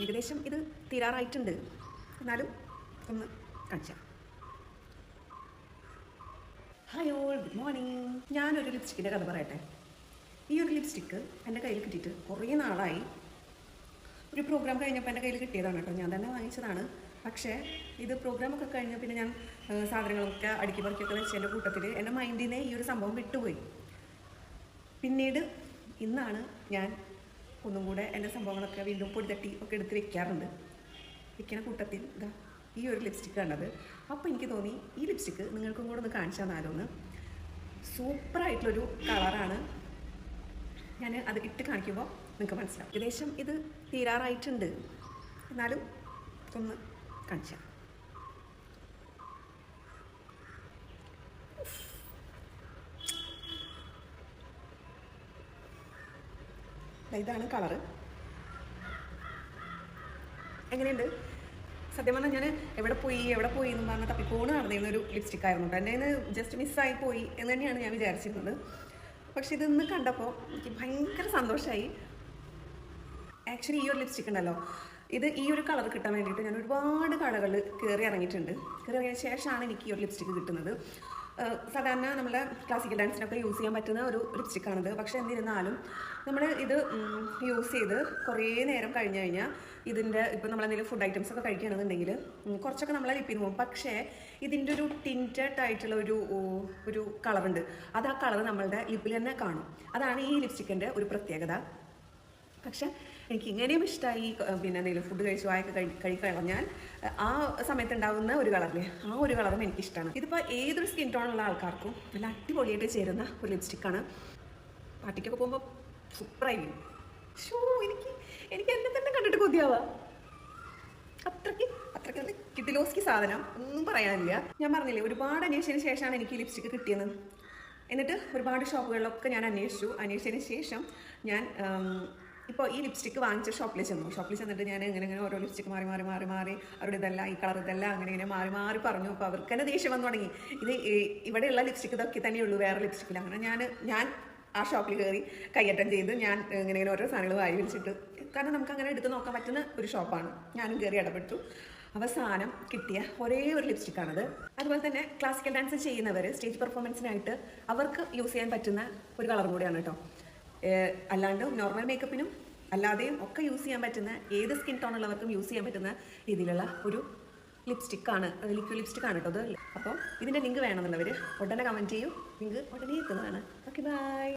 ഏകദേശം ഇത് തീരാറായിട്ടുണ്ട്. എന്നാലും ഒന്ന് കാണിച്ചാൽ. Hi all, good morning. ഞാനൊരു ലിപ്സ്റ്റിക്കിൻ്റെ കഥ പറയട്ടെ. ഈ ഒരു ലിപ്സ്റ്റിക്ക് എൻ്റെ കയ്യിൽ കിട്ടിയിട്ട് കുറേ നാളായി. ഒരു പ്രോഗ്രാം കഴിഞ്ഞപ്പോൾ എൻ്റെ കയ്യിൽ കിട്ടിയതാണ് കേട്ടോ, ഞാൻ തന്നെ വാങ്ങിച്ചതാണ്. പക്ഷേ ഇത് പ്രോഗ്രാമൊക്കെ കഴിഞ്ഞ പിന്നെ ഞാൻ സാധനങ്ങളൊക്കെ അടുക്കി പറക്കിയൊക്കെ വെച്ചതിൻ്റെ കൂട്ടത്തിൽ എൻ്റെ മൈൻഡിൽ നിന്ന് ഈ ഒരു സംഭവം വിട്ടുപോയി. പിന്നീട് ഇന്നാണ് ഞാൻ ഒന്നും കൂടെ എൻ്റെ സംഭവങ്ങളൊക്കെ വീണ്ടും പൊടി തട്ടി ഒക്കെ എടുത്ത് വെക്കാറുണ്ട്. വെക്കുന്ന കൂട്ടത്തിൽ ഇതാ ഈ ഒരു ലിപ്സ്റ്റിക്ക് കണ്ടത്. അപ്പോൾ എനിക്ക് തോന്നി ഈ ലിപ്സ്റ്റിക്ക് നിങ്ങൾക്കും കൂടെ ഒന്ന് കാണിച്ചു തന്നാലൊന്ന്. സൂപ്പറായിട്ടുള്ളൊരു കളറാണ്. ഞാൻ അത് ഇട്ട് കാണിക്കുമ്പോൾ നിങ്ങൾക്ക് മനസ്സിലാവും. ഏകദേശം ഇത് തീരാറായിട്ടുണ്ട്. എന്നാലും ഒന്ന് കാണിച്ചാൽ. ഇതാണ് കളറ്. എങ്ങനെയുണ്ട്? സത്യം പറഞ്ഞാൽ ഞാൻ എവിടെ പോയി എന്ന് പറഞ്ഞാൽ തപ്പിക്കോണ് നടന്നിരുന്ന ഒരു ലിപ്സ്റ്റിക് ആയിരുന്നു കേട്ടോ. എൻ്റെ ജസ്റ്റ് മിസ്സായി പോയി എന്ന് തന്നെയാണ് ഞാൻ വിചാരിച്ചിരുന്നത്. പക്ഷെ ഇതൊന്ന് കണ്ടപ്പോൾ എനിക്ക് ഭയങ്കര സന്തോഷമായി. ആക്ച്വലി ഈ ഒരു ലിപ്സ്റ്റിക് ഉണ്ടല്ലോ, ഇത് ഈ ഒരു കളർ കിട്ടാൻ വേണ്ടിയിട്ട് ഞാൻ ഒരുപാട് കടകളിൽ കയറി ഇറങ്ങിയിട്ടുണ്ട്. കയറി ഇറങ്ങിയ ശേഷമാണ് എനിക്ക് ഈ ഒരു ലിപ്സ്റ്റിക് കിട്ടുന്നത്. സാധാരണ നമ്മുടെ ക്ലാസിക്കൽ ഡാൻസിനൊക്കെ യൂസ് ചെയ്യാൻ പറ്റുന്ന ഒരു ലിപ്സ്റ്റിക്കാണിത്. പക്ഷേ എന്നിരുന്നാലും നമ്മൾ ഇത് യൂസ് ചെയ്ത് കുറേ നേരം കഴിഞ്ഞ് കഴിഞ്ഞാൽ ഇതിൻ്റെ ഇപ്പോൾ നമ്മളെന്തെങ്കിലും ഫുഡ് ഐറ്റംസ് ഒക്കെ കഴിക്കുകയാണെന്നുണ്ടെങ്കിൽ കുറച്ചൊക്കെ നമ്മളെ ലിപ്പിൽ പോകും. പക്ഷേ ഇതിൻ്റെ ഒരു ടിൻറ്റഡ് ആയിട്ടുള്ള ഒരു കളറുണ്ട്. അത് ആ കളർ നമ്മളുടെ ലിപ്പിൽ തന്നെ കാണും. അതാണ് ഈ ലിപ്സ്റ്റിക്കിൻ്റെ ഒരു പ്രത്യേകത. പക്ഷെ എനിക്ക് ഇങ്ങനെയും ഇഷ്ടമായി. പിന്നെ എന്തെങ്കിലും ഫുഡ് കഴിച്ചു വായൊക്കെ കഴിക്കളഞ്ഞാൽ ആ സമയത്ത് ഉണ്ടാകുന്ന ഒരു കളറില്ലേ, ആ ഒരു കളറും എനിക്കിഷ്ടമാണ്. ഇതിപ്പോൾ ഏതൊരു സ്കിൻ ടോണുള്ള ആൾക്കാർക്കും നല്ല അടിപൊളിയായിട്ട് ചേരുന്ന ഒരു ലിപ്സ്റ്റിക്കാണ്. പാർട്ടിക്കൊക്കെ പോകുമ്പോൾ സൂപ്പറായി. എനിക്ക് എന്നെ തന്നെ കണ്ടിട്ട് കൊതിയാവാം. അത്രയ്ക്ക് കിട്ടിലോസ്കി സാധനം, ഒന്നും പറയാനില്ല. ഞാൻ പറഞ്ഞില്ലേ, ഒരുപാട് അന്വേഷിച്ചതിന് ശേഷമാണ് എനിക്ക് ഈ ലിപ്സ്റ്റിക്ക് കിട്ടിയത്. എന്നിട്ട് ഒരുപാട് ഷോപ്പുകളിലൊക്കെ ഞാൻ അന്വേഷിച്ചതിന് ശേഷം ഞാൻ ഇപ്പോൾ ഈ ലിപ്സ്റ്റിക്ക് വാങ്ങിച്ച ഷോപ്പിൽ ചെന്നിട്ട് ഞാൻ ഇങ്ങനെ ഓരോ ലിപ്സ്റ്റിക്ക് മാറി അവരുടെ ഇതല്ല, ഈ കളർ ഇതല്ല, അങ്ങനെ മാറി പറഞ്ഞു. അപ്പോൾ അവർക്ക് തന്നെ ദേഷ്യം വന്നു തുടങ്ങി. ഇത് ഇവിടെയുള്ള ലിപ്സ്റ്റിക്ക് ഇതൊക്കെ തന്നെയുള്ളൂ, വേറെ ലിപ്സ്റ്റിക്കില്ല. അങ്ങനെ ഞാൻ ആ ഷോപ്പിൽ കയറി കയ്യറ്റം ചെയ്ത് ഞാൻ ഇങ്ങനെ ഓരോ സാധനങ്ങൾ വാരി വിളിച്ചിട്ട്, കാരണം നമുക്ക് അങ്ങനെ എടുത്ത് നോക്കാൻ പറ്റുന്ന ഒരു ഷോപ്പാണ്. ഞാനും കയറി ഇടപെട്ടു. അവസാനം കിട്ടിയ ഒരേ ഒരു ലിപ്സ്റ്റിക്കാണത്. അതുപോലെ തന്നെ ക്ലാസിക്കൽ ഡാൻസ് ചെയ്യുന്നവർ സ്റ്റേജ് പെർഫോമൻസിനായിട്ട് അവർക്ക് യൂസ് ചെയ്യാൻ പറ്റുന്ന ഒരു കളറും കൂടിയാണ് കേട്ടോ. അല്ലാണ്ട് നോർമൽ മേക്കപ്പിനും അല്ലാതെയും ഒക്കെ യൂസ് ചെയ്യാൻ പറ്റുന്ന, ഏത് സ്കിൻ ടോണുള്ളവർക്കും യൂസ് ചെയ്യാൻ പറ്റുന്ന രീതിയിലുള്ള ഒരു ലിപ്സ്റ്റിക്കാണ്. ലിക്വിഡ് ലിപ്സ്റ്റിക്കാണ് കേട്ടോ അത്. അപ്പോൾ ഇതിൻ്റെ ലിങ്ക് വേണമെന്നുള്ളവർ ഉടനെ കമൻറ്റ് ചെയ്യൂ. ലിങ്ക് ഉടനെ എത്തുന്നതാണ്. Okay, by.